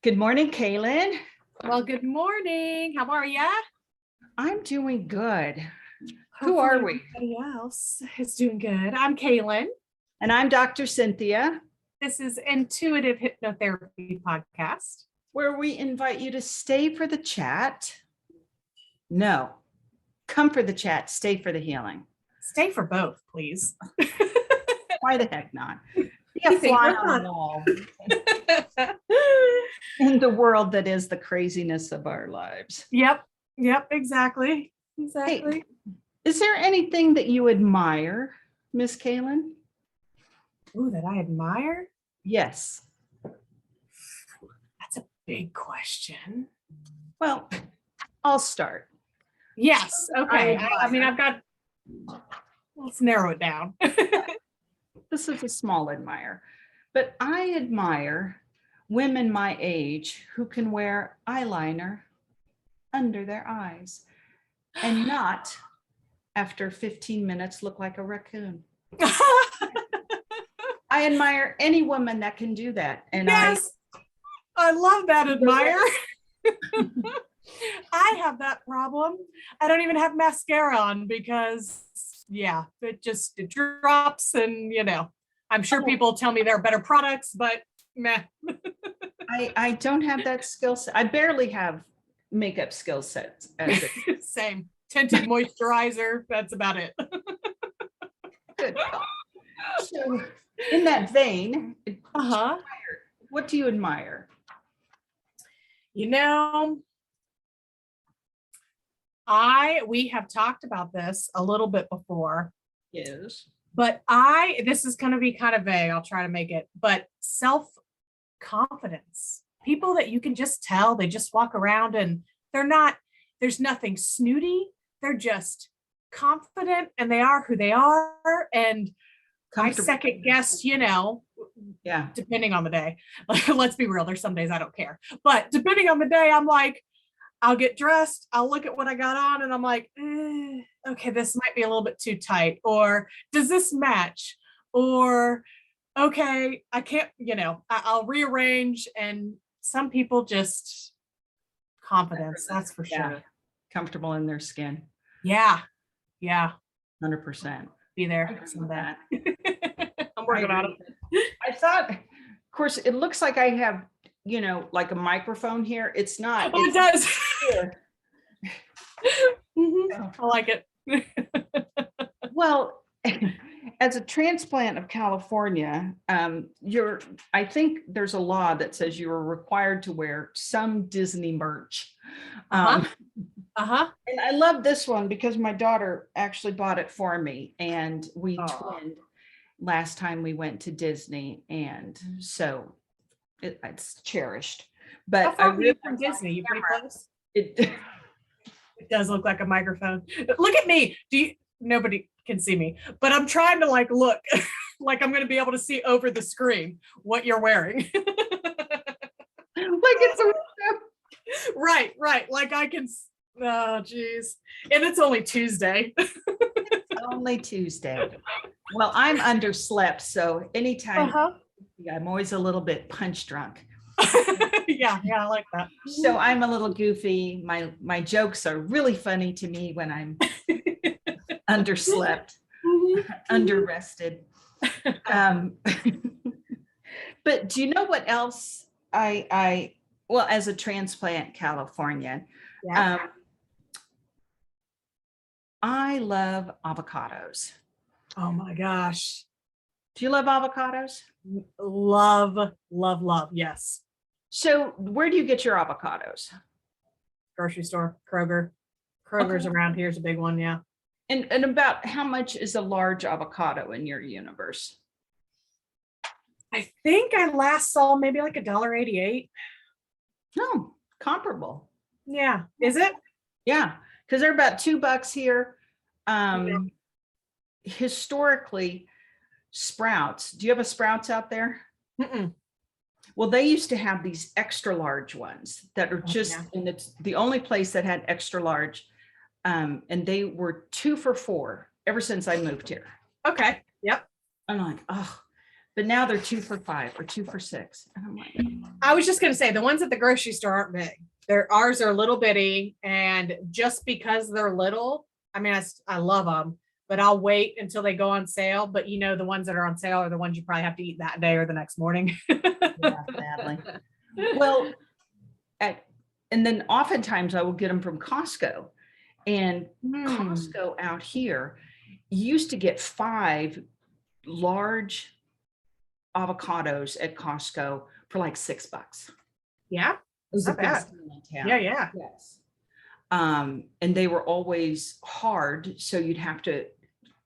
Good morning, Kaylyn. Well, good morning. How are ya? I'm doing good. Who are we? Everybody else is doing good. I'm Kaylyn. And I'm Dr. Cynthia, This is Intuitive Hypnotherapy Podcast. where we invite you to stay for the chat. No, come for the chat, stay for the healing. Stay for both, please. Why the heck not? Be a fly on the wall in the world that is the craziness of our lives. Yep, exactly. Hey, is there anything that you admire, Miss Kaylyn? Ooh, that I admire? Yes. That's a big question. Well, I'll start. Yes, okay. I've got, let's narrow it down. This is a small admire, but I admire women my age who can wear eyeliner under their eyes and not, after 15 minutes, look like a raccoon. I admire any woman that can do that. And yes, I love that admire. I have that problem. I don't even have mascara on because it drops, and I'm sure people tell me there are better products, but meh. I don't have that skill set. I barely have makeup skill sets. Same. Tinted moisturizer, that's about it. Good. So in that vein, what do you admire? We have talked about this a little bit before. Yes. But this is going to be kind of vague. I'll try to make it, but self-confidence, people that you can just tell, they just walk around and there's nothing snooty. They're just confident and they are who they are. And I second guess, depending on the day. Let's be real. There's some days I don't care, but depending on the day, I'm like, I'll get dressed, I'll look at what I got on, and I'm like, okay, this might be a little bit too tight, or does this match? Or, okay, I can't, I'll rearrange. And some people just confidence, that's for sure. Comfortable in their skin. Yeah. 100%. Be there someday. I'm working on it. I thought, of course, it looks like I have, like a microphone here. It's not. Oh, it does. I like it. Well, as a transplant of California, I think there's a law that says you are required to wear some Disney merch. And I love this one because my daughter actually bought it for me, and we twinned last time we went to Disney, and so it's cherished. But how far are you from Disney? You pretty close? It does look like a microphone. Look at me. Nobody can see me, but I'm trying to look like I'm going to be able to see over the screen what you're wearing. Like it's a right. Like I can. Oh, geez. And it's only Tuesday. Only Tuesday. Well, I'm underslept, so anytime I'm always a little bit punch drunk. Yeah, I like that. So I'm a little goofy. My jokes are really funny to me when I'm underslept, underrested. But do you know what else well, as a transplant Californian, I love avocados. Oh my gosh. Do you love avocados? Love, yes. So where do you get your avocados? Grocery store, Kroger's around here is a big one, yeah. And about how much is a large avocado in your universe? I think I last saw maybe like $1.88. No, comparable. Yeah. Is it? Yeah, because they're about $2 here. Historically, Sprouts. Do you have a Sprouts out there? Mm-mm. Well, they used to have these extra large ones that are just, and it's the only place that had extra large. And they were 2 for $4 ever since I moved here. Okay. Yep. I'm like, oh, but now they're 2 for $5 or 2 for $6. And I'm like, I was just going to say the ones at the grocery store aren't big. Ours are little bitty. And just because they're little, I mean, I love them, but I'll wait until they go on sale. But you know, the ones that are on sale are the ones you probably have to eat that day or the next morning. yeah, sadly. Well, and then oftentimes I will get them from Costco, and Costco out here used to get 5 large avocados at Costco for like $6. Yeah. It was the best deal in town. Yeah. Yeah. Yes. And they were always hard. So you'd have to,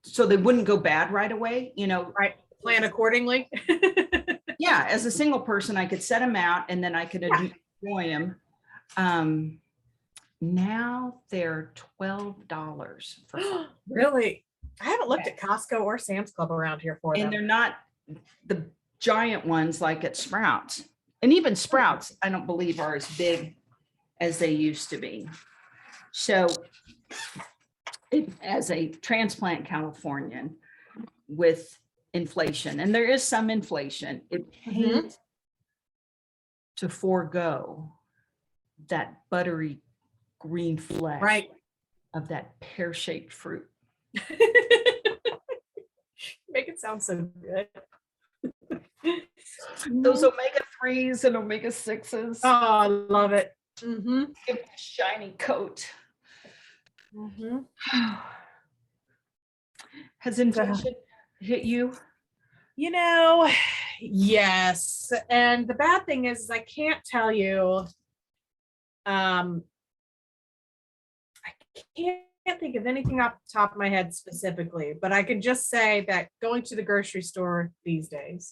so they wouldn't go bad right away, you know. Right. Plan accordingly. Yeah. As a single person, I could set them out and then I could enjoy them. Now they're $12 for Really? I haven't looked at Costco or Sam's Club around here for them. And they're not the giant ones like at Sprouts. And even Sprouts, I don't believe are as big as they used to be. So as a transplant Californian with inflation, and there is some inflation, it pays to forego that buttery green flesh of that pear-shaped fruit. Make it sound so good. Those omega-3s and omega-6s. Oh, I love it. Give it a shiny coat. Has inflation hit you? You know, yes. And the bad thing is I can't tell you. I can't think of anything off the top of my head specifically, but I can just say that going to the grocery store these days,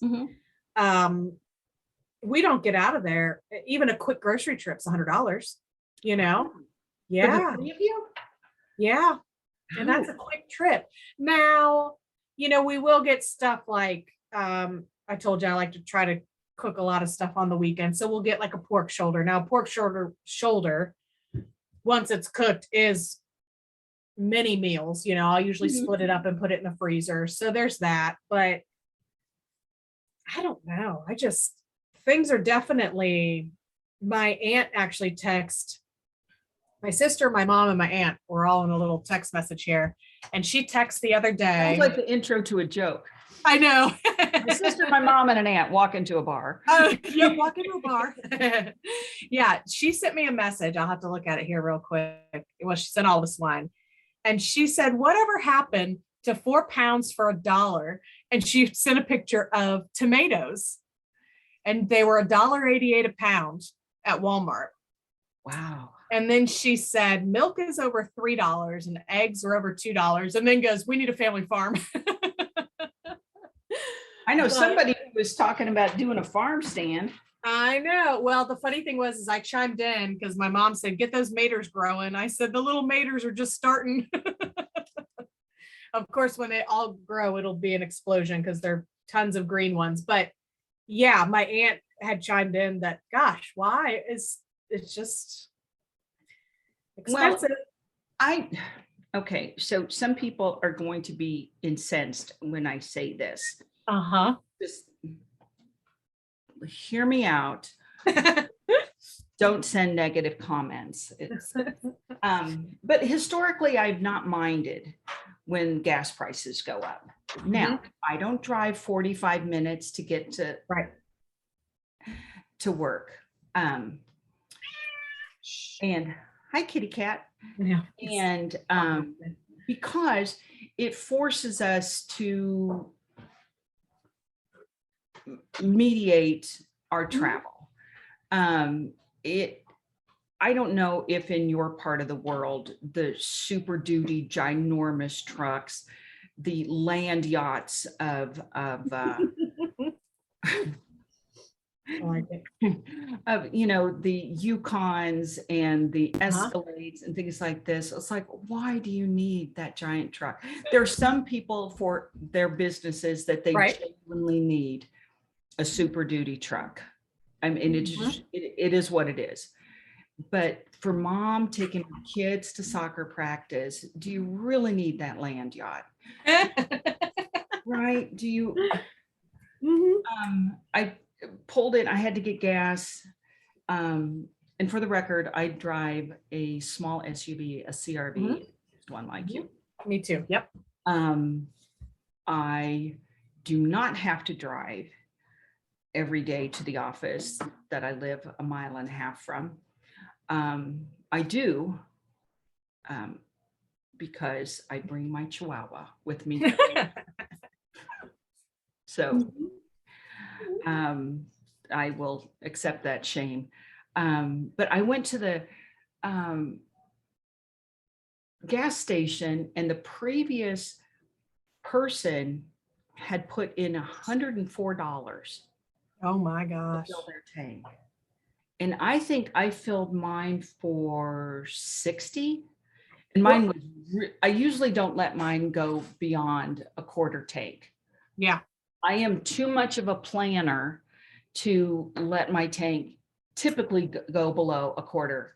we don't get out of there. Even a quick grocery trip's $100, you know? Yeah. For the 3 of you? Yeah. And that's a quick trip. Now, you know, we will get stuff like, I told you I like to try to cook a lot of stuff on the weekend. So we'll get like a pork shoulder. Now, pork shoulder, once it's cooked, is many meals. You know, I'll usually split it up and put it in the freezer. So there's that. But I don't know. Things are definitely, my aunt actually texted my sister, my mom, and my aunt were all in a little text message here. And she texted the other day. Sounds like the intro to a joke. I know. My sister, my mom, and an aunt walk into a bar. Yeah, walk into a bar. Yeah, she sent me a message. I'll have to look at it here real quick. Well, she sent all of us one. And she said, whatever happened to 4 pounds for $1? And she sent a picture of tomatoes. And they were $1.88 a pound at Walmart. Wow. And then she said, milk is over $3 and eggs are over $2. And then goes, we need a family farm. I know somebody who was talking about doing a farm stand. I know. Well, the funny thing was, I chimed in because my mom said, get those maters growing. I said, the little maters are just starting. Of course, when they all grow, it'll be an explosion because there are tons of green ones. But yeah, my aunt had chimed in that, gosh, why is it's just expensive. Well, okay, so some people are going to be incensed when I say this. Just hear me out. Don't send negative comments. But historically, I've not minded when gas prices go up. Now, I don't drive 45 minutes to get to work. And hi, kitty cat. Yeah. And because it forces us to mediate our travel. I don't know if in your part of the world, the super duty, ginormous trucks, the land yachts of you know, the Yukons and the Escalades and things like this. It's like, why do you need that giant truck? There are some people for their businesses that they genuinely need a super duty truck. I mean, it is what it is. But for mom taking her kids to soccer practice, do you really need that land yacht? Right? Do you? I pulled in, I had to get gas. And for the record, I drive a small SUV, a CRV, one like you. Me too. Yep. I do not have to drive every day to the office that I live a mile and a half from. I do because I bring my Chihuahua with me. So I will accept that shame. But I went to the gas station, and the previous person had put in $104 Oh my to gosh. fill their tank. And I think I filled mine for 60. And mine was, I usually don't let mine go beyond a quarter tank. Yeah. I am too much of a planner to let my tank typically go below a quarter.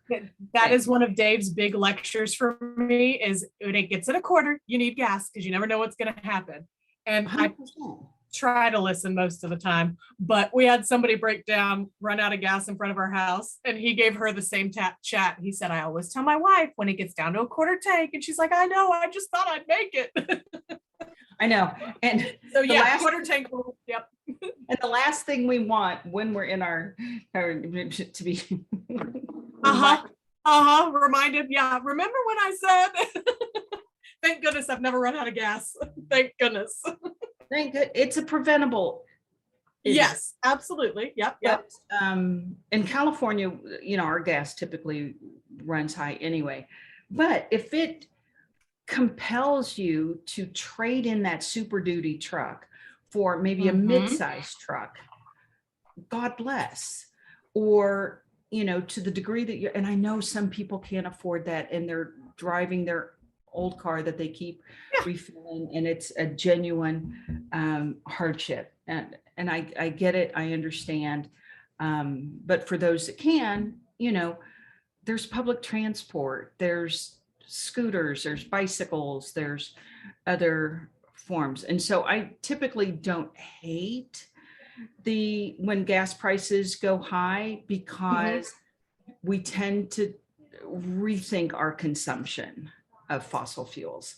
That is one of Dave's big lectures for me, is when it gets at a quarter, you need gas because you never know what's going to happen. And 100%. I try to listen most of the time, but we had somebody break down, run out of gas in front of our house, and he gave her the same chat. He said, I always tell my wife when it gets down to a quarter tank, and she's like, I know, I just thought I'd make it. I know. And so yeah, quarter tank. Yep. And the last thing we want when we're in our to be reminded. Yeah. Remember when I said, thank goodness I've never run out of gas. Thank goodness. Thank good. It's a preventable. Yes, absolutely. Yep. Yep. But, in California, our gas typically runs high anyway. But if it compels you to trade in that Super Duty truck for maybe a mid-sized truck, God bless. Or, to the degree that and I know some people can't afford that, and they're driving their old car that they keep refilling, and it's a genuine hardship. And I get it, I understand. But for those that can, there's public transport, there's scooters, there's bicycles, there's other forms. And so I typically don't hate when gas prices go high, because we tend to rethink our consumption of fossil fuels.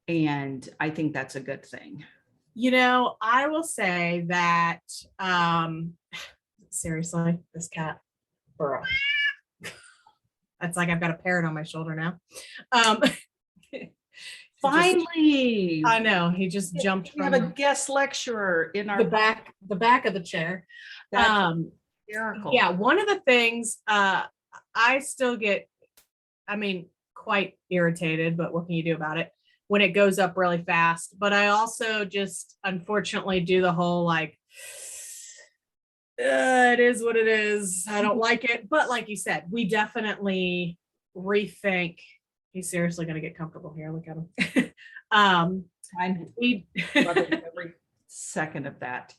And I think that's a good thing. I will say that, seriously, this cat, burrow. That's like I've got a parrot on my shoulder now. Finally, I know, he just jumped. We have a guest lecturer in our the back of the chair. That's hysterical. Yeah, one of the things I still get, quite irritated, but what can you do about it when it goes up really fast? But I also just unfortunately do the whole it is what it is. I don't like it. But like you said, we definitely rethink. He's seriously going to get comfortable here. Look at him. I'm loving every second of that.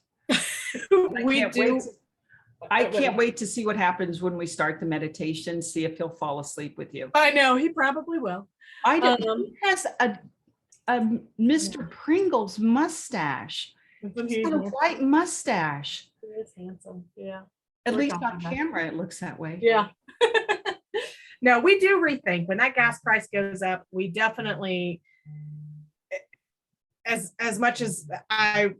I can't wait to see what happens when we start the meditation, see if he'll fall asleep with you. I know, he probably will. I don't. He has a Mr. Pringles mustache. He's got a white mustache. He is handsome. Yeah. At least on camera, it looks that way. Yeah. No, we do rethink when that gas price goes up. We definitely, as much as I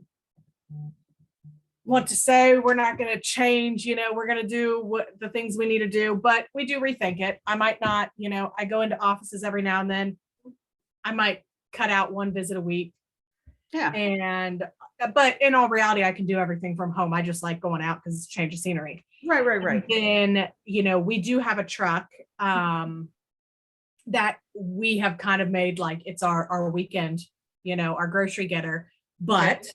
want to say we're not going to change, we're going to do what the things we need to do, but we do rethink it. I might not, I go into offices every now and then. I might cut out one visit a week. Yeah. But in all reality, I can do everything from home. I just like going out because it's a change of scenery. Right. And then, we do have a truck that we have kind of made like it's our weekend, our grocery getter, but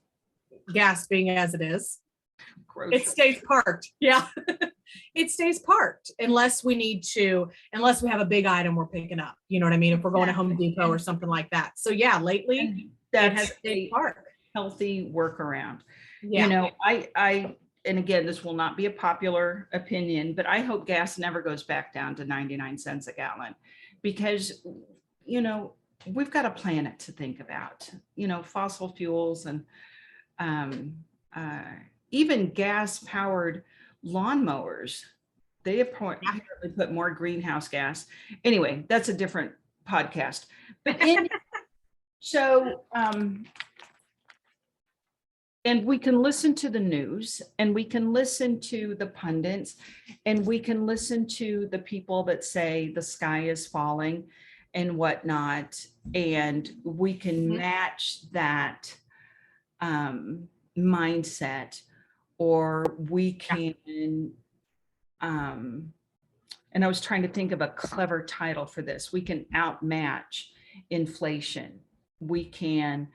gas being as it is, it stays parked. Yeah. It stays parked unless we have a big item we're picking up. You know what I mean? If we're going to Home Depot or something like that. So yeah, lately that has stayed parked. Healthy workaround. Yeah. And again, this will not be a popular opinion, but I hope gas never goes back down to 99 cents a gallon, because, we've got a planet to think about, fossil fuels and even gas-powered lawnmowers, they apparently put more greenhouse gas. Anyway, that's a different podcast. But so, and we can listen to the news, and we can listen to the pundits, and we can listen to the people that say the sky is falling and whatnot, and we can match that mindset, or we can, and I was trying to think of a clever title for this. We can outmatch inflation. We can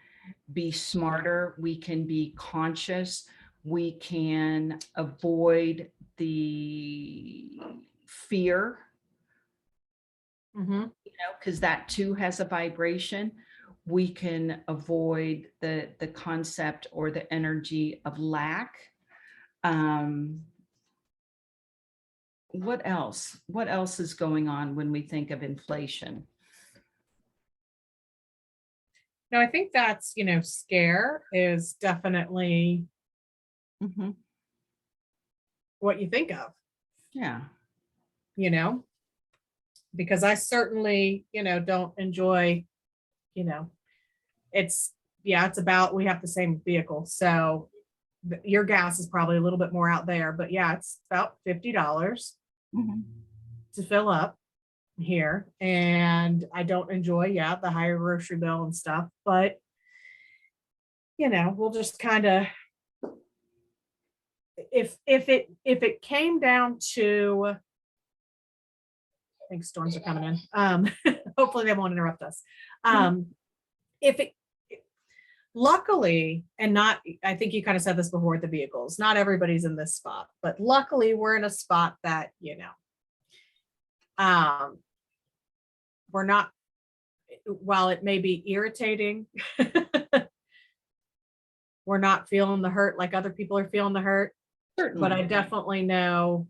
be smarter. We can be conscious. We can avoid the fear, because that too has a vibration. We can avoid the concept or the energy of lack. What else? What else is going on when we think of inflation? No, I think that's, scare is definitely what you think of. Yeah. Because I certainly, don't enjoy, it's about, we have the same vehicle. So your gas is probably a little bit more out there, but yeah, it's about $50 to fill up here. And I don't enjoy, the higher grocery bill and stuff, but we'll just kind of, if it came down to, I think storms are coming in. Hopefully they won't interrupt us. If it, luckily, and not, I think you kind of said this before with the vehicles, not everybody's in this spot, but luckily we're in a spot that, we're not, while it may be irritating, we're not feeling the hurt like other people are feeling the hurt. Certainly. But I definitely know,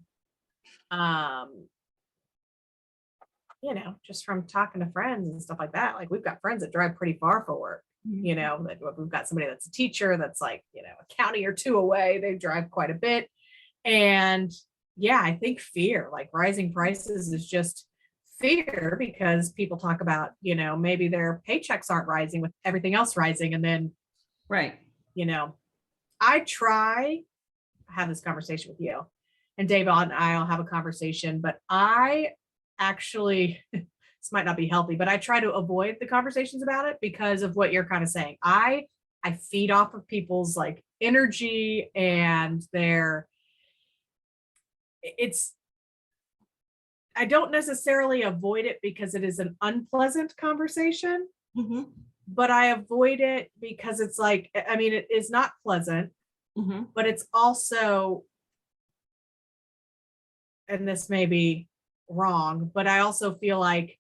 just from talking to friends and stuff like that, like we've got friends that drive pretty far for work. That we've got somebody that's a teacher that's like, a county or two away. They drive quite a bit. And I think fear, like rising prices is just fear, because people talk about, maybe their paychecks aren't rising with everything else rising. And then, right. I try, have this conversation with you, and Dave and I'll have a conversation, but I actually, this might not be healthy, but I try to avoid the conversations about it because of what you're kind of saying. I feed off of people's like energy and I don't necessarily avoid it because it is an unpleasant conversation, but I avoid it because it's like, I mean, it is not pleasant, but it's also, and this may be wrong, but I also feel like,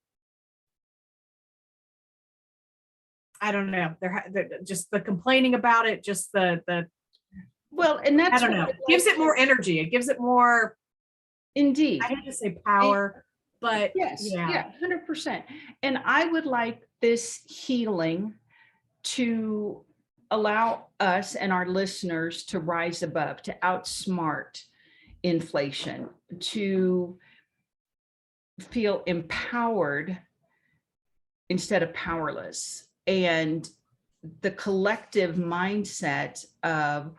I don't know, they're just the complaining about it, just the well, and that's, I don't know, gives it more energy. It gives it more, indeed, I hate to say power, but yes, 100%. And I would like this healing to allow us and our listeners to rise above, to outsmart inflation, to feel empowered instead of powerless. And the collective mindset of,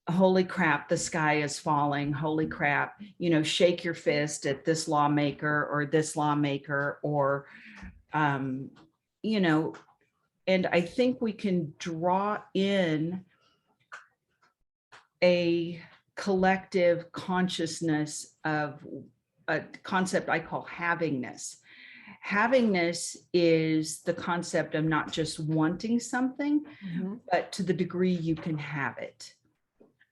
holy crap, the sky is falling. Holy crap, shake your fist at this lawmaker or this lawmaker, or, and I think we can draw in a collective consciousness of a concept I call haviness. Haviness is the concept of not just wanting something, but to the degree you can have it.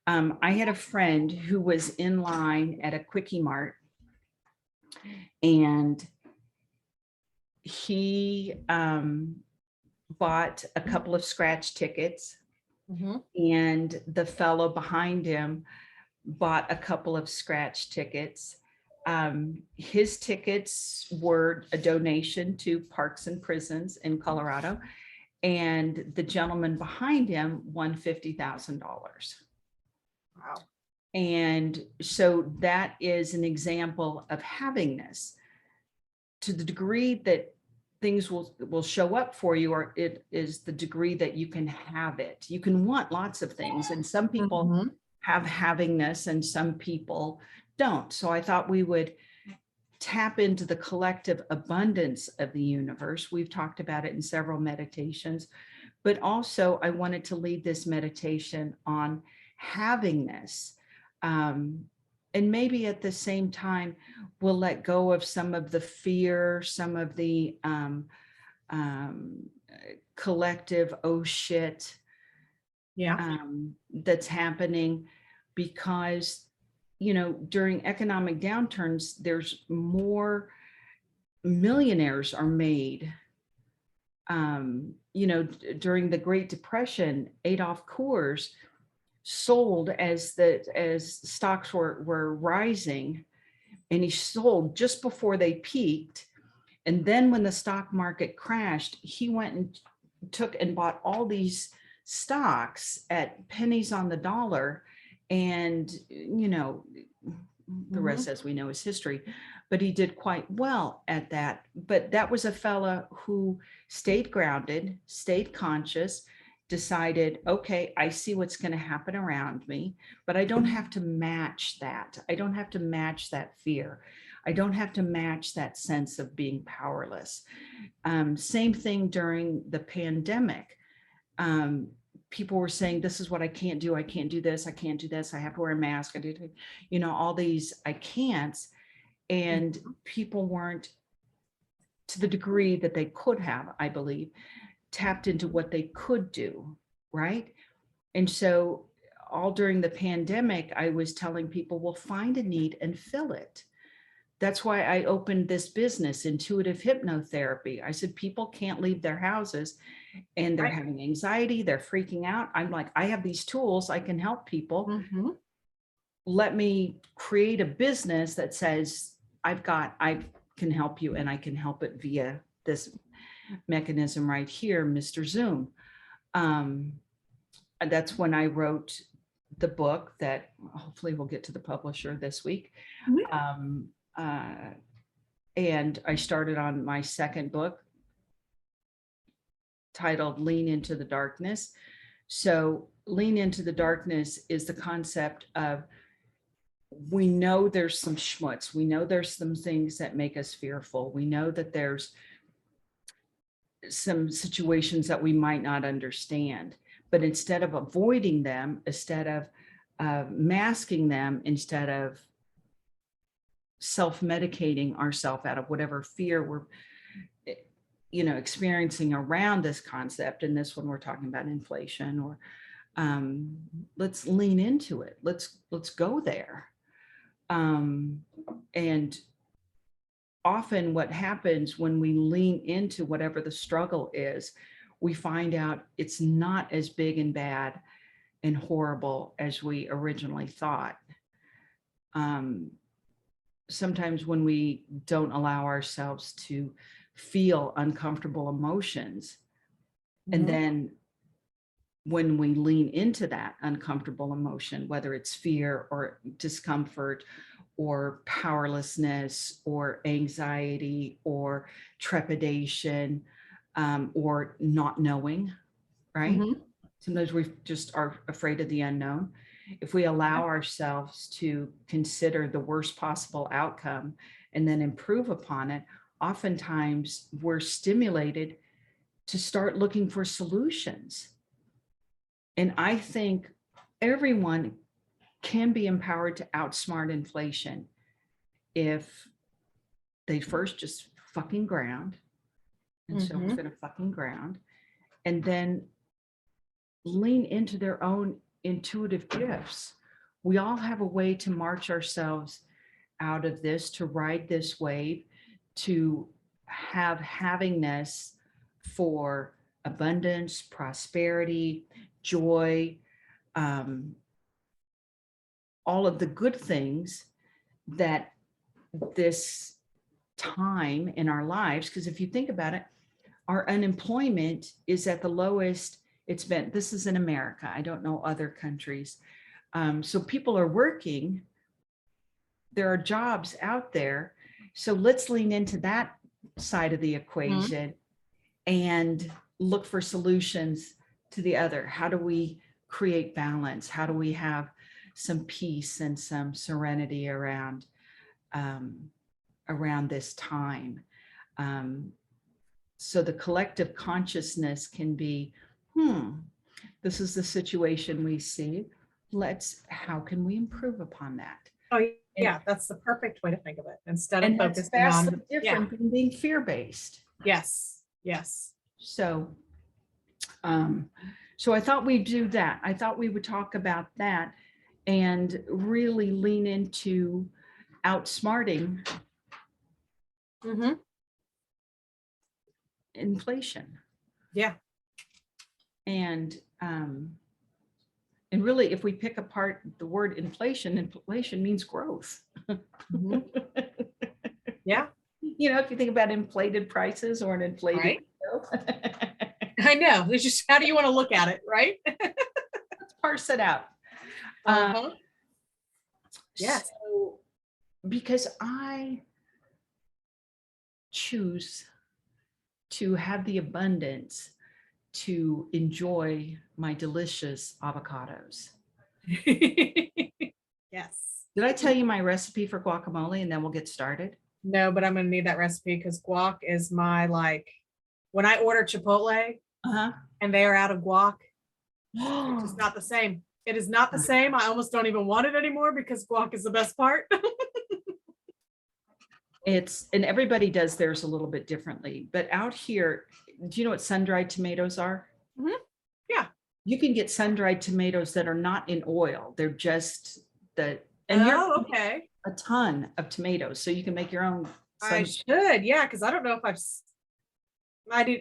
I had a friend who was in line at a Quickie Mart, and he bought a couple of scratch tickets, and the fellow behind him bought a couple of scratch tickets. His tickets were a donation to Parks and Prisons in Colorado, and the gentleman behind him won $50,000. Wow. And so that is an example of haviness. To the degree that things will show up for you, or it is the degree that you can have it. You can want lots of things, and some people Mhm. have havingness and some people don't. So I thought we would tap into the collective abundance of the universe. We've talked about it in several meditations, but also I wanted to lead this meditation on havingness. And maybe at the same time, we'll let go of some of the fear, some of the collective, oh shit, Yeah. that's happening, because, you know, during economic downturns, there's more millionaires are made. You know, during the Great Depression, Adolf Coors sold as stocks were rising, and he sold just before they peaked. And then when the stock market crashed, he went and took and bought all these stocks at pennies on the dollar. And, you know, the rest, as we know, is history. But he did quite well at that. But that was a fella who stayed grounded, stayed conscious, decided, okay, I see what's going to happen around me, but I don't have to match that. I don't have to match that fear. I don't have to match that sense of being powerless. Same thing during the pandemic. People were saying, this is what I can't do. I can't do this. I can't do this. I have to wear a mask. I do, you know, all these I can'ts. And people weren't, to the degree that they could have, I believe, tapped into what they could do, right? And so all during the pandemic, I was telling people, well, find a need and fill it. That's why I opened this business, intuitive hypnotherapy. I said, people can't leave their houses and they're having anxiety, they're freaking out. I'm like, I have these tools, I can help people. Let me create a business that says, I can help you, and I can help it via this mechanism right here, Mr. Zoom. That's when I wrote the book that hopefully we'll get to the publisher this week. And I started on my second book titled Lean Into the Darkness. So lean into the darkness is the concept of, we know there's some schmutz. We know there's some things that make us fearful. We know that there's some situations that we might not understand, but instead of avoiding them, instead of masking them, instead of self-medicating ourselves out of whatever fear we're, you know, experiencing around this concept. And this one, we're talking about inflation, or let's lean into it. Let's go there. And often what happens when we lean into whatever the struggle is, we find out it's not as big and bad and horrible as we originally thought. Sometimes when we don't allow ourselves to feel uncomfortable emotions, and then when we lean into that uncomfortable emotion, whether it's fear or discomfort or powerlessness or anxiety or trepidation, or not knowing, right? Sometimes we just are afraid of the unknown. If we allow ourselves to consider the worst possible outcome and then improve upon it, oftentimes we're stimulated to start looking for solutions. And I think everyone can be empowered to outsmart inflation if they first just fucking ground. And so we're going to fucking ground, and then lean into their own intuitive gifts. We all have a way to march ourselves out of this, to ride this wave, to have havingness for abundance, prosperity, joy, all of the good things that this time in our lives, because if you think about it, our unemployment is at the lowest it's been. This is in America. I don't know other countries. So people are working. There are jobs out there. So let's lean into that side of the equation and look for solutions to the other. How do we create balance? How do we have some peace and some serenity around this time? So the collective consciousness can be, this is the situation we see. How can we improve upon that? Oh yeah, that's the perfect way to think of it. Instead of And that's focusing on vastly different than being fear-based. Yes. So I thought we'd do that. I thought we would talk about that and really lean into outsmarting inflation. Yeah. And really, if we pick apart the word inflation means growth. Yeah. You know, if you think about inflated prices or an inflated right. I know. It's just, how do you want to look at it, right? Let's parse it out. Yes. So, because I choose to have the abundance to enjoy my delicious avocados. Yes. Did I tell you my recipe for guacamole and then we'll get started? No, but I'm going to need that recipe because guac is my, like, when I order Chipotle and they are out of guac, it's just not the same. It is not the same. I almost don't even want it anymore because guac is the best part. And everybody does theirs a little bit differently, but out here, do you know what sun-dried tomatoes are? Yeah. You can get sun-dried tomatoes that are not in oil. They're just okay. A ton of tomatoes. So you can make your own. I should. Yeah. Cause I don't know if I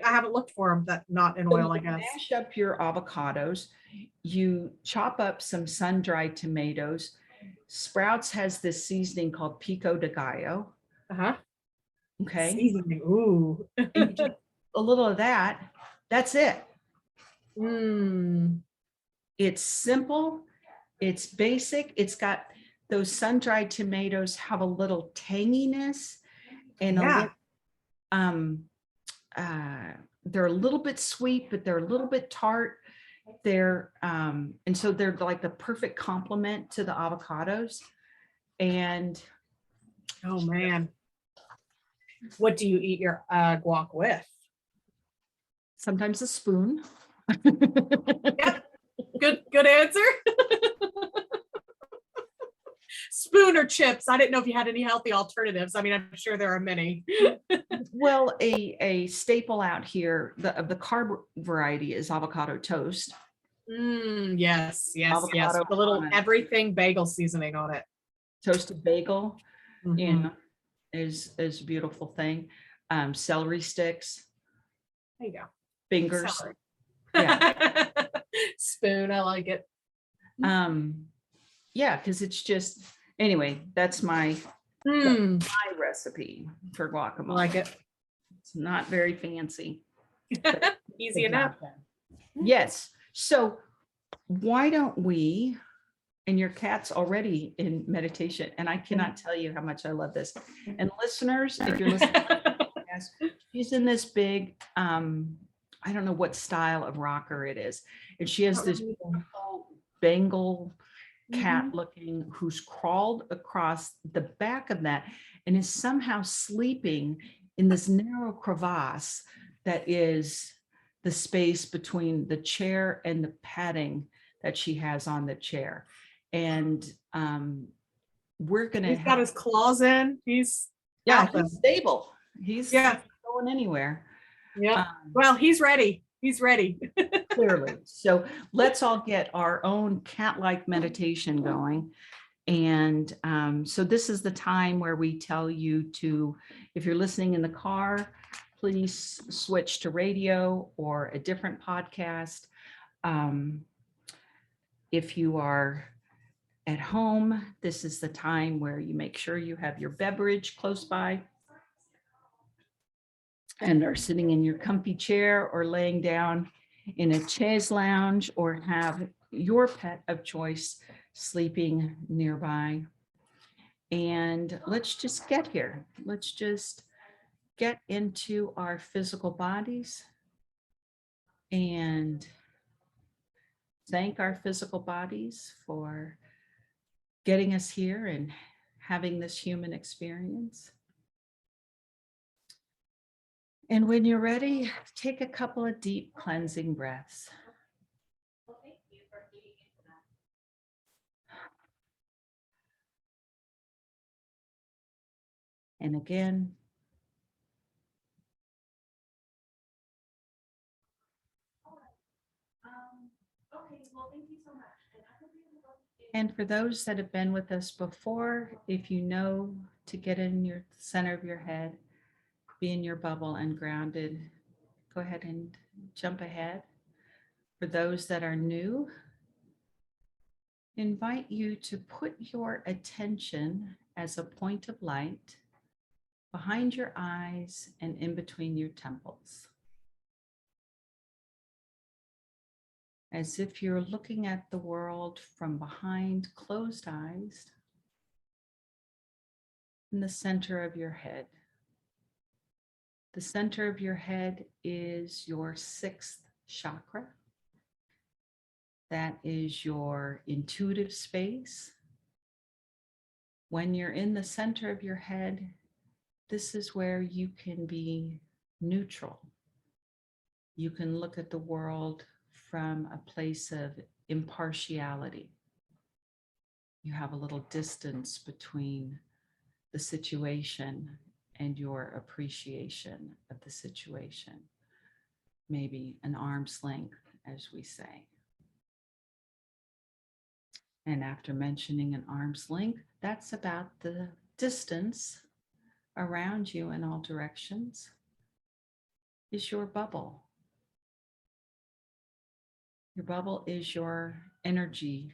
haven't looked for them that not in oil, I guess. Mash up your avocados. You chop up some sun-dried tomatoes. Sprouts has this seasoning called pico de gallo. Okay. Seasoning. Ooh. And you a little of that. That's it. It's simple. It's basic. It's got those sun-dried tomatoes have a little tanginess and they're a little bit sweet, but they're a little bit tart. And so they're like the perfect complement to the avocados. And oh man, what do you eat your guac with? Sometimes a spoon. Yep. Good answer. Spoon or chips. I didn't know if you had any healthy alternatives. I mean, I'm sure there are many. Well, a staple out here of the carb variety is avocado toast. Yes. The little everything bagel seasoning on it. Toasted bagel, is a beautiful thing. Celery sticks. There you go. Fingers. Celery. Yeah. Spoon. I like it. Yeah, because it's just, anyway, that's my recipe for guacamole. I like it. It's not very fancy. Easy enough. Yes. So why don't we, and your cat's already in meditation, and I cannot tell you how much I love this. And listeners, if you're listening to the podcast, she's in this big, I don't know what style of rocker it is. And she has this beautiful Bengal cat looking who's crawled across the back of that and is somehow sleeping in this narrow crevasse that is the space between the chair and the padding that she has on the chair. And we're gonna he's got his claws in. He's stable. He's not going anywhere. Yeah. Well, he's ready. He's ready. Clearly. So let's all get our own cat-like meditation going. And so this is the time where we tell you to, if you're listening in the car, please switch to radio or a different podcast. If you are at home, this is the time where you make sure you have your beverage close by. and are sitting in your comfy chair or laying down in a chaise lounge, or have your pet of choice sleeping nearby. And let's just get here. Let's just get into our physical bodies and thank our physical bodies for getting us here and having this human experience. And when you're ready, take a couple of deep cleansing breaths. And again. And for those that have been with us before, if you know to get in your center of your head, be in your bubble and grounded, go ahead and jump ahead. For those that are new, invite you to put your attention as a point of light behind your eyes and in between your temples, as if you're looking at the world from behind closed eyes in the center of your head. The center of your head is your sixth chakra. That is your intuitive space. When you're in the center of your head, this is where you can be neutral. You can look at the world from a place of impartiality. You have a little distance between the situation and your appreciation of the situation. Maybe an arm's length, as we say. And after mentioning an arm's length, that's about the distance around you in all directions is your bubble. Your bubble is your energy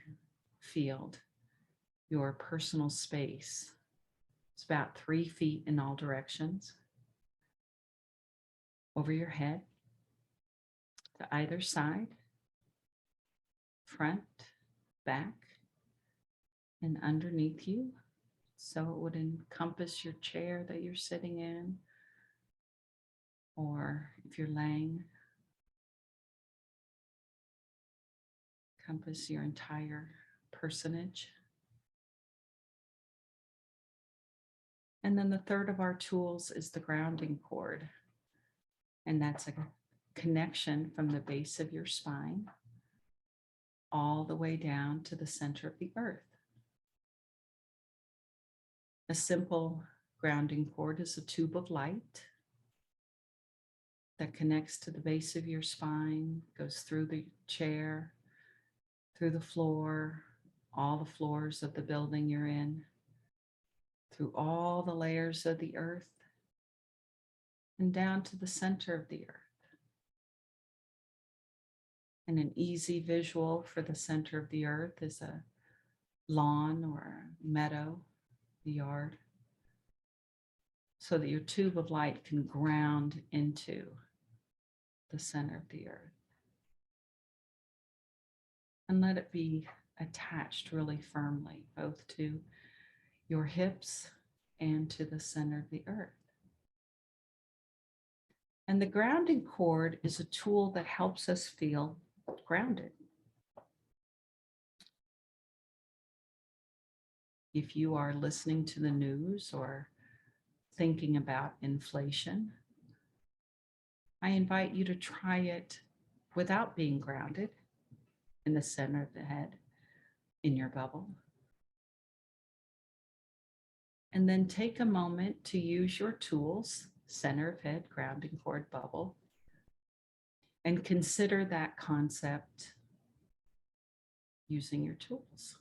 field, your personal space. It's about 3 feet in all directions, over your head, to either side, front, back, and underneath you. So it would encompass your chair that you're sitting in, or if you're laying, encompass your entire personage. And then the third of our tools is the grounding cord. And that's a connection from the base of your spine all the way down to the center of the earth. A simple grounding cord is a tube of light that connects to the base of your spine, goes through the chair, through the floor, all the floors of the building you're in, through all the layers of the earth, and down to the center of the earth. And an easy visual for the center of the earth is a lawn or a meadow, the yard, so that your tube of light can ground into the center of the earth. And let it be attached really firmly, both to your hips and to the center of the earth. And the grounding cord is a tool that helps us feel grounded. If you are listening to the news or thinking about inflation, I invite you to try it without being grounded in the center of the head, in your bubble. And then take a moment to use your tools, center of head, grounding cord, bubble, and consider that concept using your tools.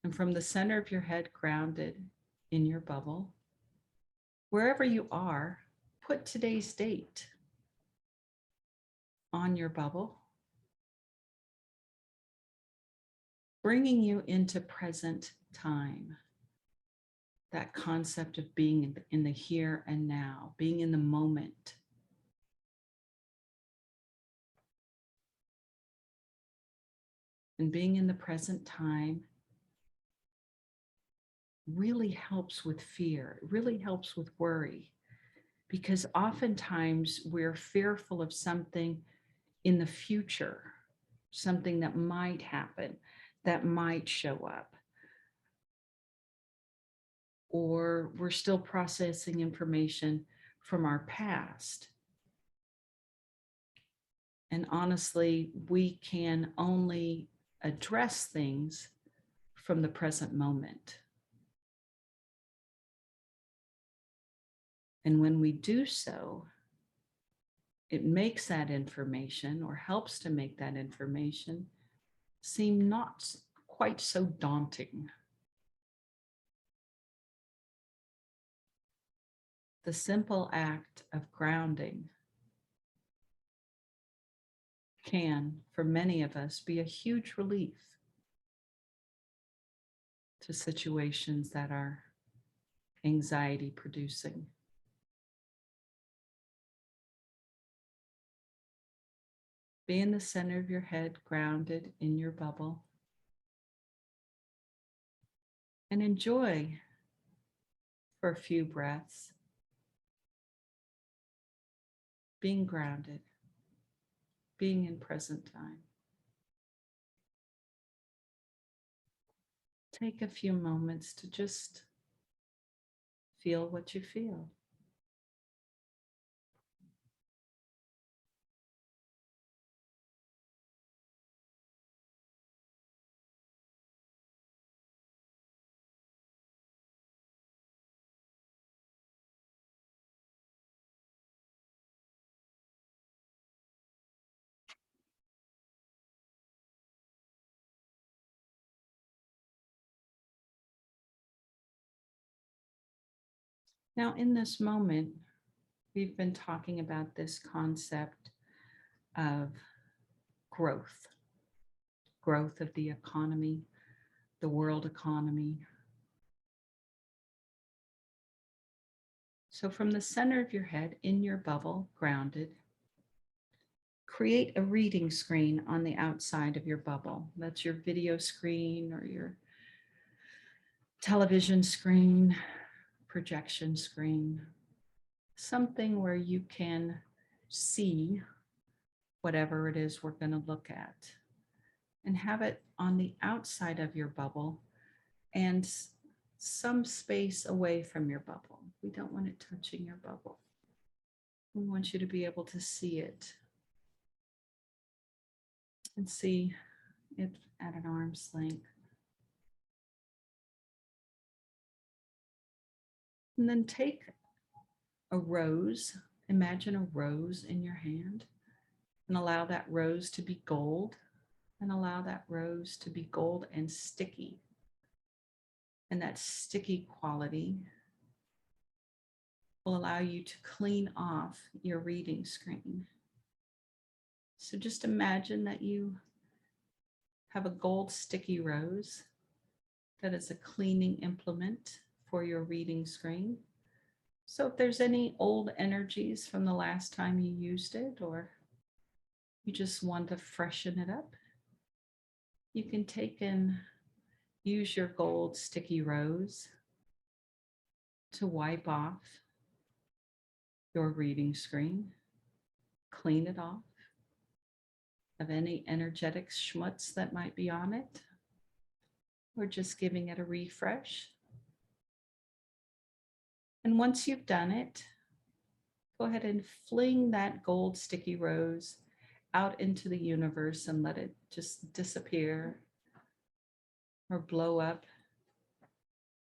And from the center of your head, grounded in your bubble, wherever you are, put today's date on your bubble, bringing you into present time. that concept of being in the here and now, being in the moment. And being in the present time really helps with fear. It really helps with worry, because oftentimes we're fearful of something in the future, something that might happen, that might show up. Or we're still processing information from our past. And honestly, we can only address things from the present moment. And when we do so, it makes that information, or helps to make that information, seem not quite so daunting. The simple act of grounding can, for many of us, be a huge relief to situations that are anxiety producing. Be in the center of your head, grounded in your bubble, and enjoy for a few breaths being grounded, being in present time. Take a few moments to just feel what you feel. Now, in this moment, we've been talking about this concept of growth, growth of the economy, the world economy. So from the center of your head, in your bubble, grounded, create a reading screen on the outside of your bubble. That's your video screen or your television screen, projection screen, something where you can see whatever it is we're going to look at, and have it on the outside of your bubble and some space away from your bubble. We don't want it touching your bubble. We want you to be able to see it and see it at an arm's length. And then take a rose, imagine a rose in your hand, and allow that rose to be gold, and allow that rose to be gold and sticky. And that sticky quality will allow you to clean off your reading screen. So just imagine that you have a gold sticky rose that is a cleaning implement for your reading screen. So if there's any old energies from the last time you used it, or you just want to freshen it up, you can take and use your gold sticky rose to wipe off your reading screen, clean it off of any energetic schmutz that might be on it, or just giving it a refresh. And once you've done it, go ahead and fling that gold sticky rose out into the universe and let it just disappear or blow up,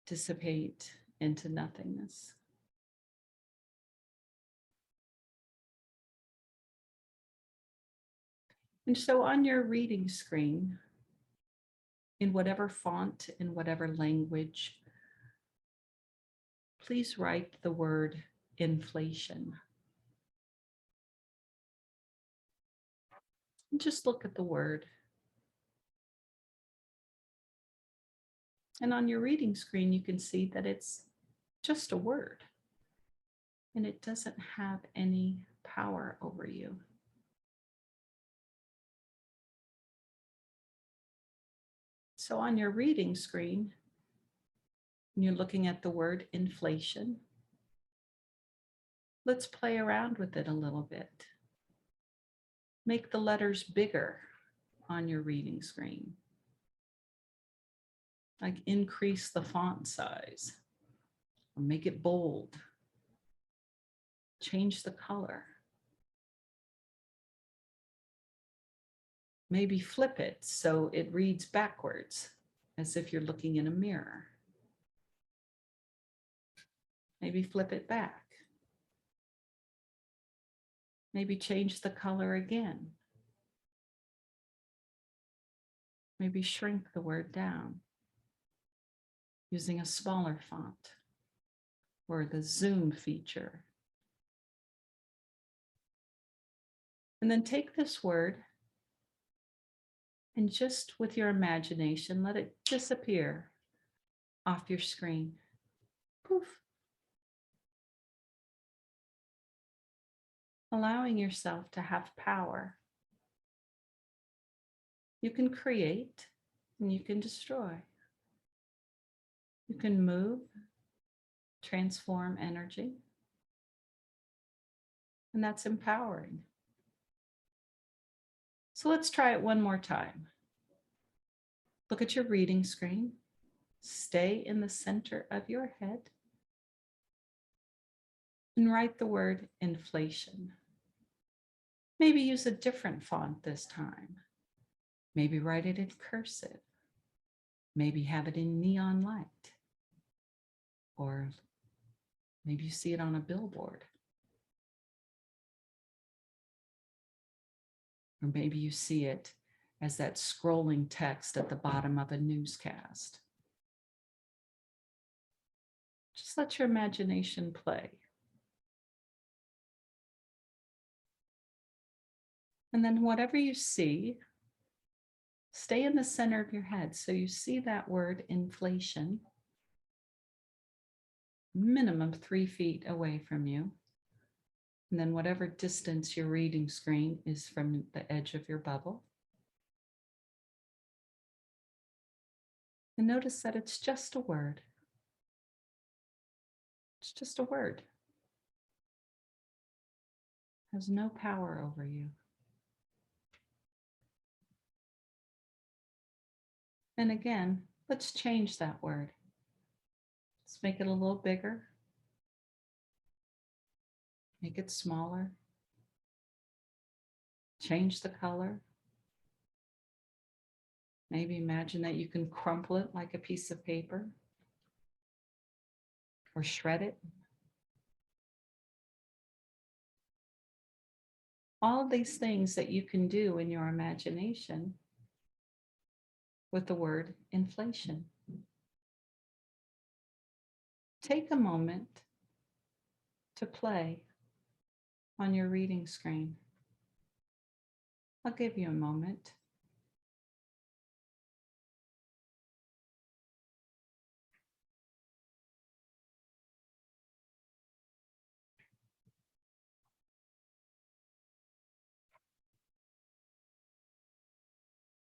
dissipate into nothingness. And so on your reading screen, in whatever font, in whatever language, please write the word inflation. And just look at the word. And on your reading screen, you can see that it's just a word. And it doesn't have any power over you. So on your reading screen, when you're looking at the word inflation, let's play around with it a little bit. Make the letters bigger on your reading screen. Like increase the font size, or make it bold. Change the color. Maybe flip it so it reads backwards, as if you're looking in a mirror. Maybe flip it back. Maybe change the color again. Maybe shrink the word down using a smaller font or the zoom feature. And then take this word and just with your imagination, let it disappear off your screen. Poof. Allowing yourself to have power. You can create and you can destroy. You can move, transform energy, and that's empowering. So let's try it one more time. Look at your reading screen. Stay in the center of your head and write the word inflation. Maybe use a different font this time. Maybe write it in cursive. Maybe have it in neon light. Or maybe you see it on a billboard. Or maybe you see it as that scrolling text at the bottom of a newscast. Just let your imagination play. And then whatever you see, stay in the center of your head. So you see that word inflation, minimum 3 feet away from you. And then whatever distance your reading screen is from the edge of your bubble. And notice that it's just a word. It's just a word. It has no power over you. And again, let's change that word. Let's make it a little bigger. Make it smaller. Change the color. Maybe imagine that you can crumple it like a piece of paper or shred it. All of these things that you can do in your imagination with the word inflation. Take a moment to play on your reading screen. I'll give you a moment.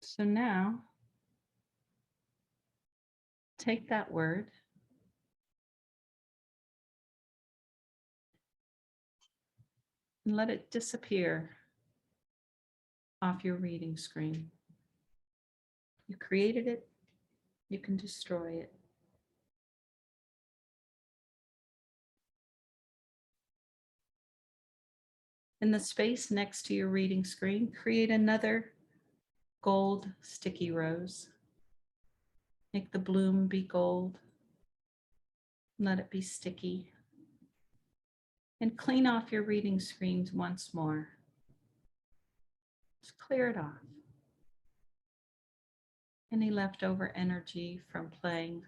So now, take that word and let it disappear off your reading screen. You created it, you can destroy it. In the space next to your reading screen, create another gold sticky rose. Make the bloom be gold. Let it be sticky. And clean off your reading screens once more. Just clear it off. Any leftover energy from playing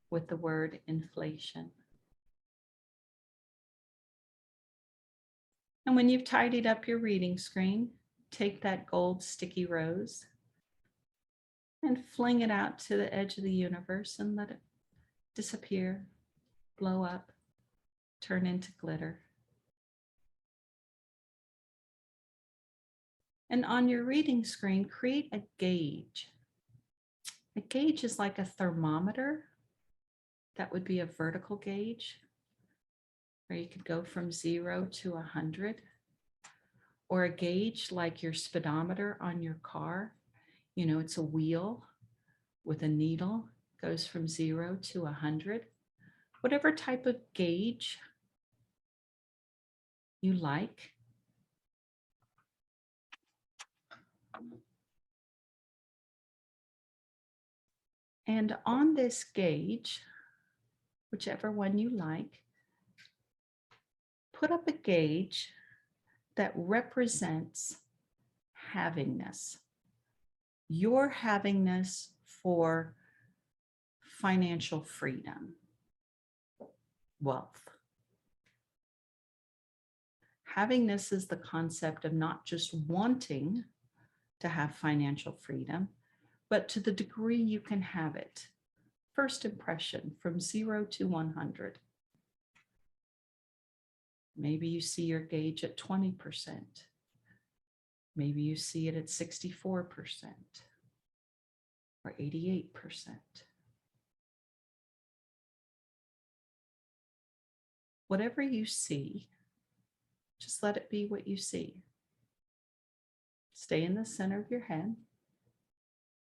with the word inflation. And when you've tidied up your reading screen, take that gold sticky rose and fling it out to the edge of the universe and let it disappear blow up, turn into glitter. And on your reading screen, create a gauge. A gauge is like a thermometer. That would be a vertical gauge, where you could go from 0 to 100. Or a gauge like your speedometer on your car. You know, it's a wheel with a needle, goes from 0 to 100. Whatever type of gauge you like. And on this gauge, whichever one you like, put up a gauge that represents havingness. Your havingness for financial freedom, wealth. Havingness is the concept of not just wanting to have financial freedom, but to the degree you can have it. First impression from 0 to 100. Maybe you see your gauge at 20%. Maybe you see it at 64% or 88%. Whatever you see, just let it be what you see. Stay in the center of your head,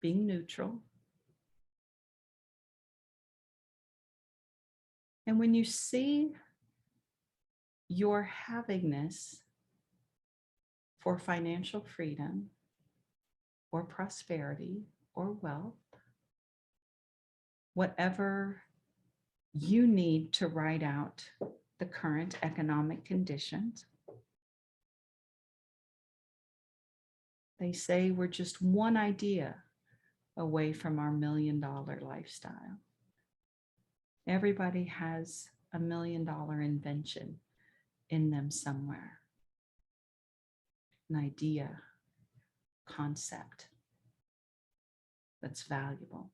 being neutral. And when you see your havingness for financial freedom or prosperity or wealth, whatever you need to ride out the current economic conditions. They say we're just one idea away from our $1 million lifestyle. Everybody has a $1 million invention in them somewhere. An idea, concept that's valuable.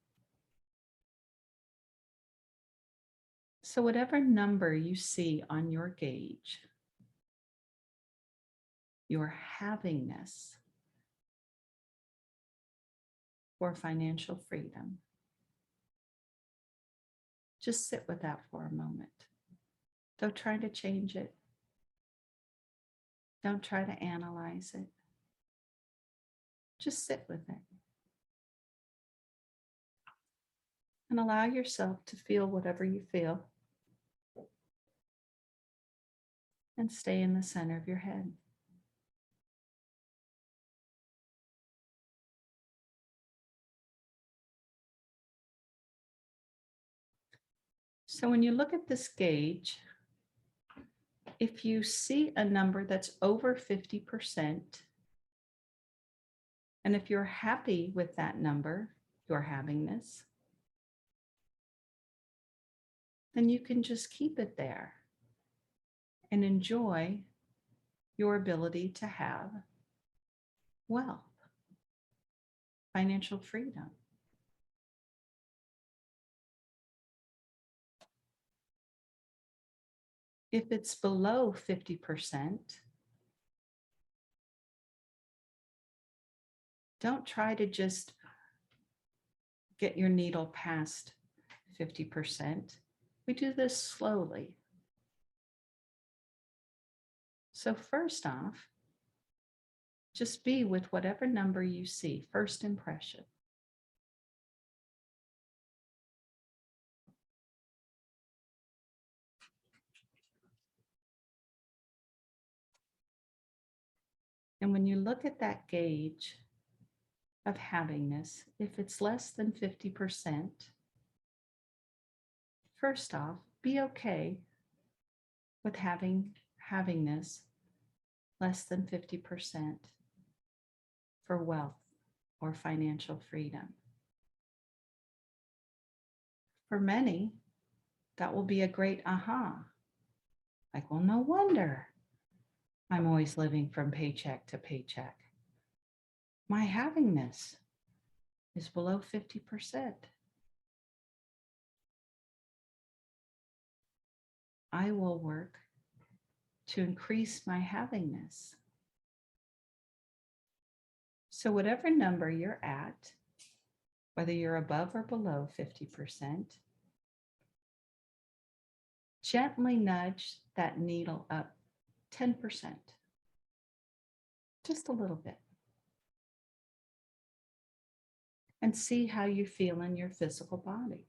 So whatever number you see on your gauge, your havingness for financial freedom, just sit with that for a moment. Don't try to change it. Don't try to analyze it. Just sit with it. And allow yourself to feel whatever you feel. And stay in the center of your head. So when you look at this gauge, if you see a number that's over 50%, and if you're happy with that number, your havingness, then you can just keep it there and enjoy your ability to have wealth, financial freedom. If it's below 50%, don't try to just get your needle past 50%. We do this slowly. So first off, just be with whatever number you see, first impression. And when you look at that gauge of havingness, if it's less than 50%, first off, be okay with havingness less than 50% for wealth or financial freedom. For many, that will be a great aha. Like, well, no wonder I'm always living from paycheck to paycheck. My havingness is below 50%. I will work to increase my haviness. So whatever number you're at, whether you're above or below 50%, gently nudge that needle up 10%, just a little bit. And see how you feel in your physical body.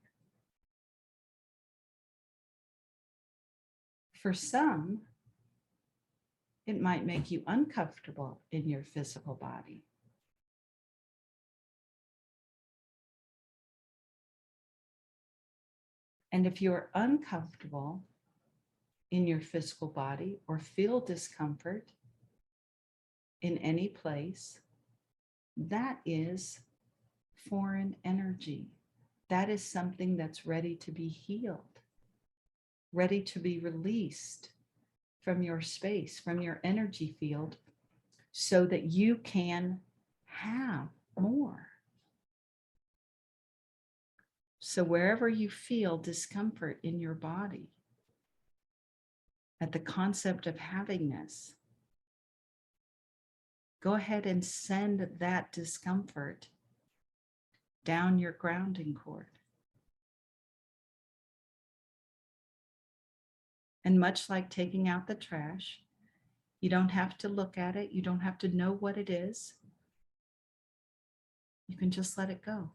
For some, it might make you uncomfortable in your physical body. And if you're uncomfortable in your physical body or feel discomfort in any place, that is foreign energy. That is something that's ready to be healed, ready to be released from your space, from your energy field, so that you can have more. So wherever you feel discomfort in your body, at the concept of haviness, go ahead and send that discomfort down your grounding cord. And much like taking out the trash, you don't have to look at it. You don't have to know what it is. You can just let it go.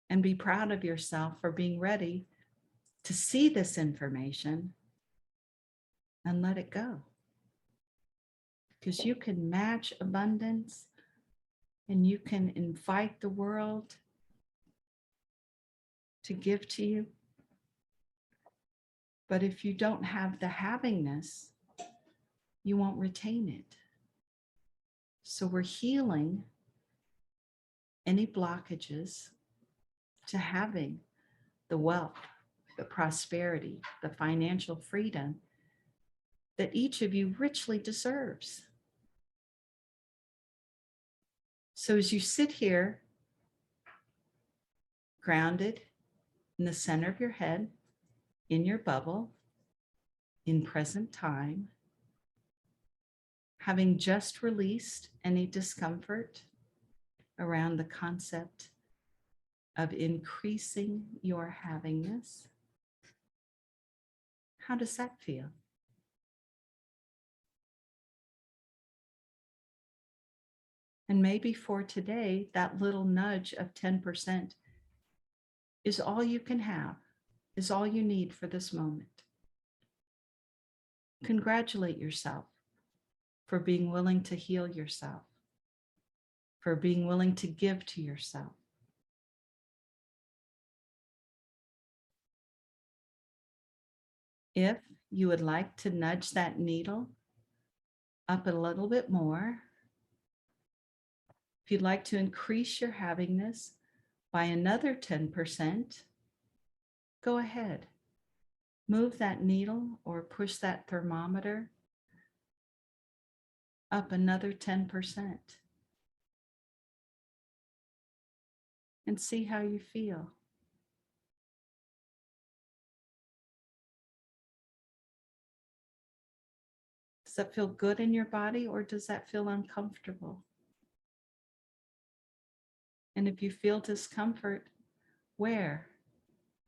And be proud of yourself for being ready to see this information and let it go. Because you can match abundance and you can invite the world to give to you. But if you don't have the havingness, you won't retain it. So we're healing any blockages to having the wealth, the prosperity, the financial freedom that each of you richly deserves. So as you sit here, grounded in the center of your head, in your bubble, in present time, having just released any discomfort around the concept of increasing your havingness, how does that feel? And maybe for today, that little nudge of 10% is all you can have, is all you need for this moment. Congratulate yourself for being willing to heal yourself, for being willing to give to yourself. If you would like to nudge that needle up a little bit more, if you'd like to increase your havingness by another 10%, go ahead. Move that needle or push that thermometer up another 10% and see how you feel. Does that feel good in your body or does that feel uncomfortable? And if you feel discomfort, where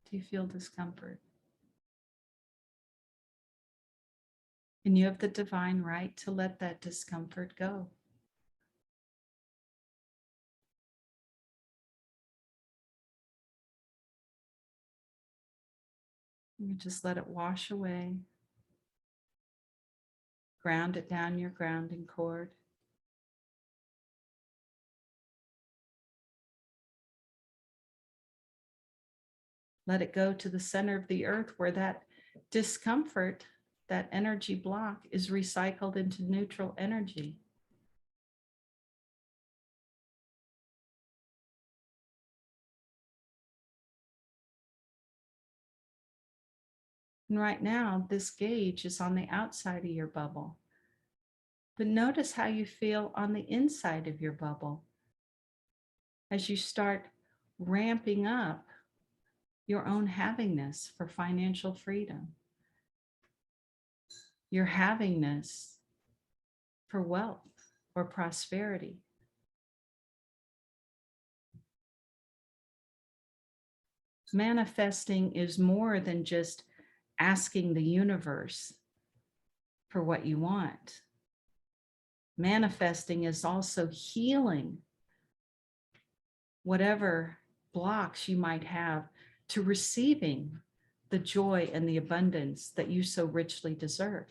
do you feel discomfort? And you have the divine right to let that discomfort go. You just let it wash away. Ground it down your grounding cord. Let it go to the center of the earth where that discomfort, that energy block, is recycled into neutral energy. And right now, this gauge is on the outside of your bubble. But notice how you feel on the inside of your bubble as you start ramping up your own havingness for financial freedom, your havingness for wealth or prosperity. Manifesting is more than just asking the universe for what you want. Manifesting is also healing whatever blocks you might have to receiving the joy and the abundance that you so richly deserve.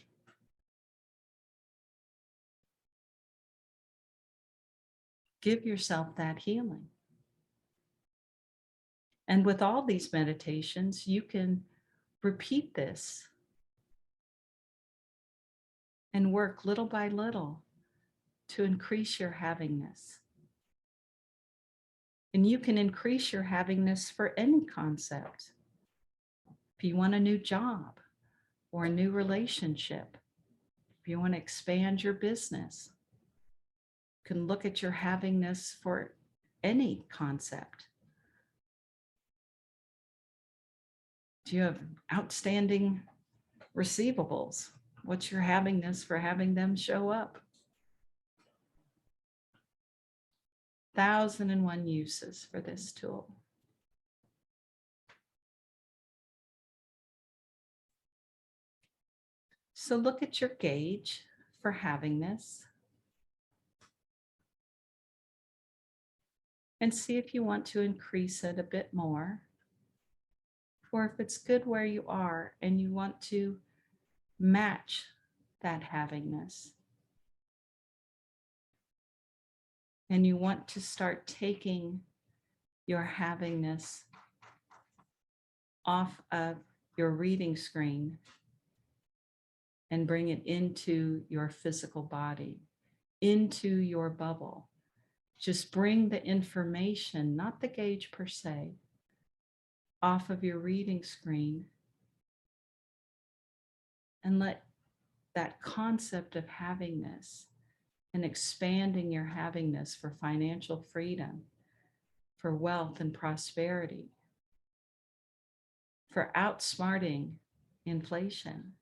Give yourself that healing. And with all these meditations, you can repeat this and work little by little to increase your havingness. And you can increase your havingness for any concept. If you want a new job or a new relationship, if you want to expand your business, you can look at your havingness for any concept. Do you have outstanding receivables? What's your havingness for having them show up? 1,001 uses for this tool. So look at your gauge for havingness and see if you want to increase it a bit more, or if it's good where you are and you want to match that havingness. And you want to start taking your havingness off of your reading screen and bring it into your physical body, into your bubble. Just bring the information, not the gauge per se, off of your reading screen and let that concept of havingness and expanding your havingness for financial freedom, for wealth and prosperity, for outsmarting inflation,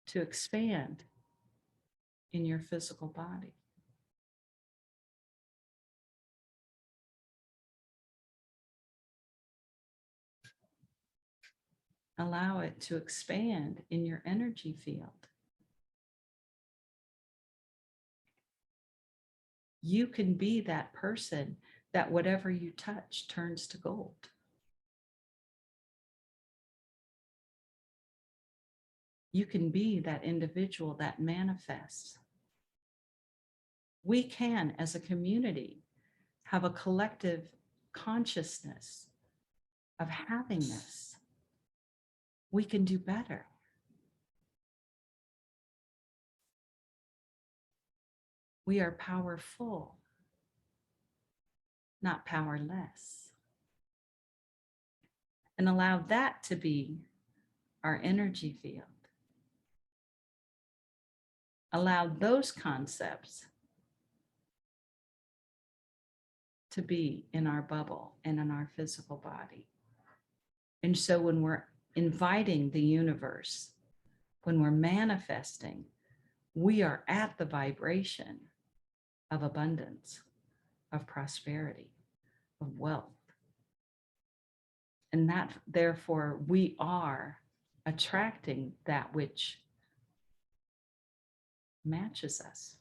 to expand in your physical body. Allow it to expand in your energy field. You can be that person that whatever you touch turns to gold. You can be that individual that manifests. We can, as a community, have a collective consciousness of havingness. We can do better. We are powerful, not powerless. And allow that to be our energy field. Allow those concepts to be in our bubble and in our physical body. And so when we're inviting the universe, when we're manifesting, we are at the vibration of abundance, of prosperity, of wealth. And that, therefore, we are attracting that which matches us.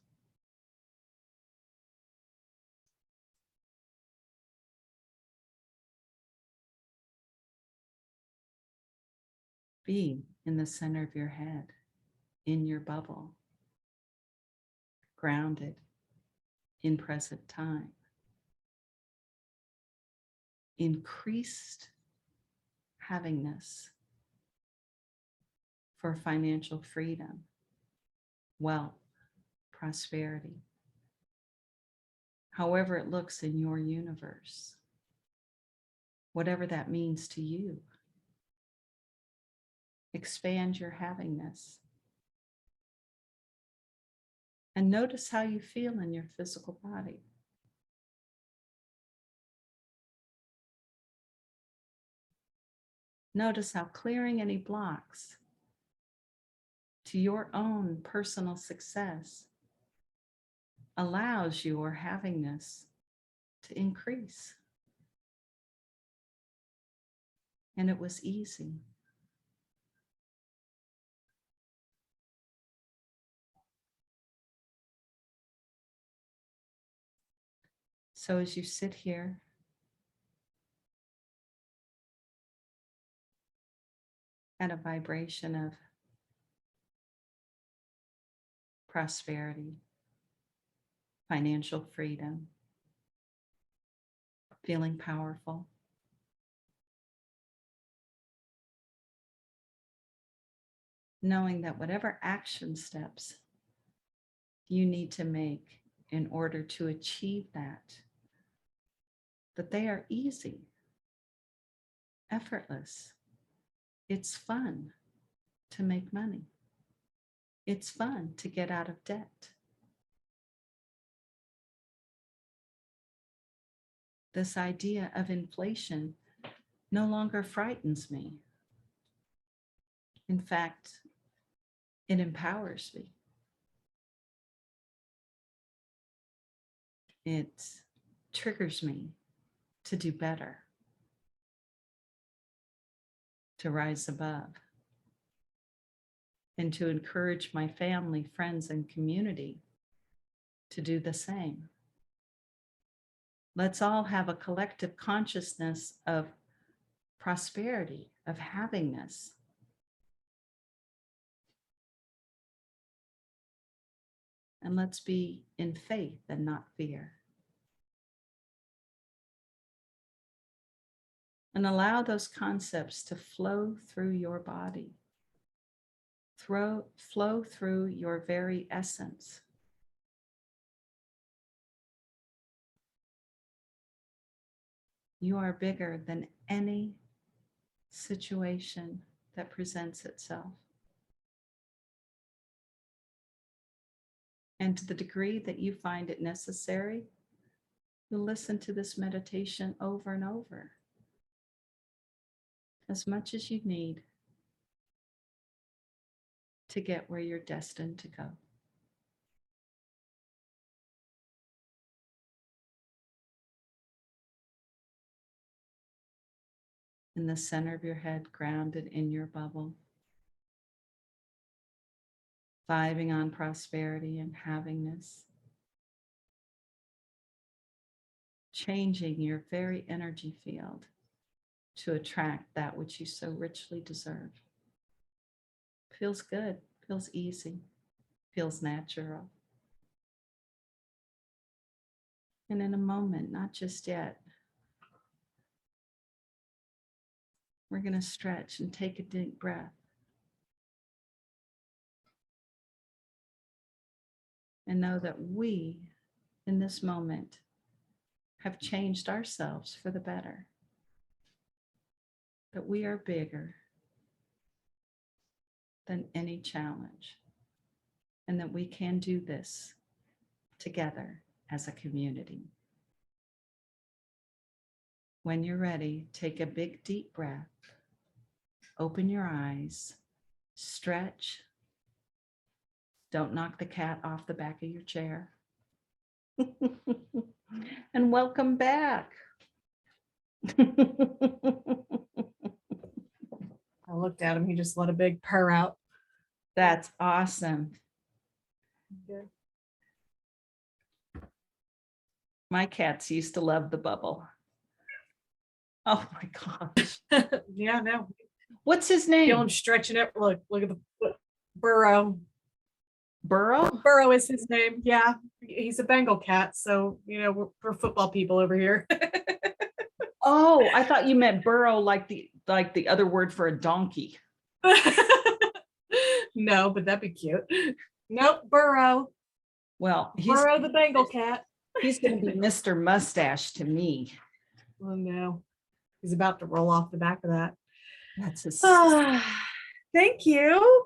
Be in the center of your head, in your bubble, grounded in present time. Increased havingness for financial freedom, wealth, prosperity, however it looks in your universe, whatever that means to you. Expand your havingness. And notice how you feel in your physical body. Notice how clearing any blocks to your own personal success allows your haviness to increase. And it was easy. So as you sit here, at a vibration of prosperity, financial freedom, feeling powerful, knowing that whatever action steps you need to make in order to achieve that they are easy, effortless. It's fun to make money. It's fun to get out of debt. This idea of inflation no longer frightens me. In fact, it empowers me. It triggers me to do better, to rise above, and to encourage my family, friends, and community to do the same. Let's all have a collective consciousness of prosperity, of haviness. And let's be in faith and not fear. And allow those concepts to flow through your body, flow through your very essence. You are bigger than any situation that presents itself. And to the degree that you find it necessary, you'll listen to this meditation over and over, as much as you need to get where you're destined to go. In the center of your head, grounded in your bubble, vibing on prosperity and haviness, changing your very energy field to attract that which you so richly deserve. Feels good, feels easy, feels natural. And in a moment, not just yet, we're going to stretch and take a deep breath. And know that we, in this moment, have changed ourselves for the better. That we are bigger than any challenge. And that we can do this together as a community. When you're ready, take a big, deep breath. Open your eyes, stretch. Don't knock the cat off the back of your chair. And welcome back. I looked at him. He just let a big purr out. That's awesome. Good. My cats used to love the bubble. Oh my gosh. Yeah, no. What's his Feel name? him stretching it. Look at the Burrow. Burrow? Burrow is his name. Yeah, he's a Bengal cat. So, we're football people over here. Oh, I thought you meant burrow like the other word for a donkey. No, but that'd be cute. Nope, Burrow. Well, Burrow the Bengal cat. He's going to be Mr. Mustache to me. Oh no, he's about to roll off the back of that. That's his. Thank you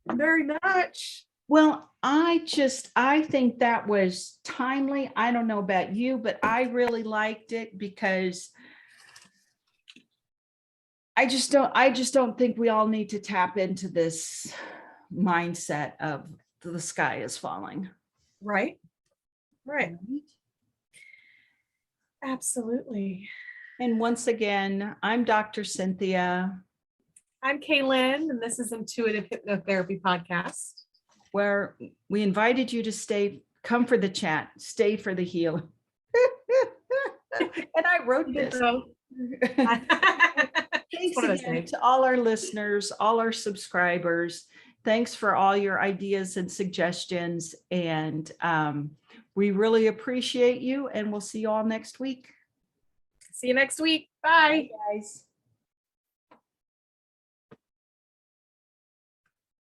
very much. Well, I think that was timely. I don't know about you, but I really liked it because I just don't think we all need to tap into this mindset of the sky is falling. Right. Absolutely. And once again, I'm Dr. Cynthia, I'm Kaylyn, and this is Intuitive Hypnotherapy Podcast. where we invited you to come for the chat, stay for the healing. And I wrote this. Thanks again to all our listeners, all our subscribers. Thanks for all your ideas and suggestions. And we really appreciate you. And we'll see you all next week. See you next week. Bye. Bye, guys.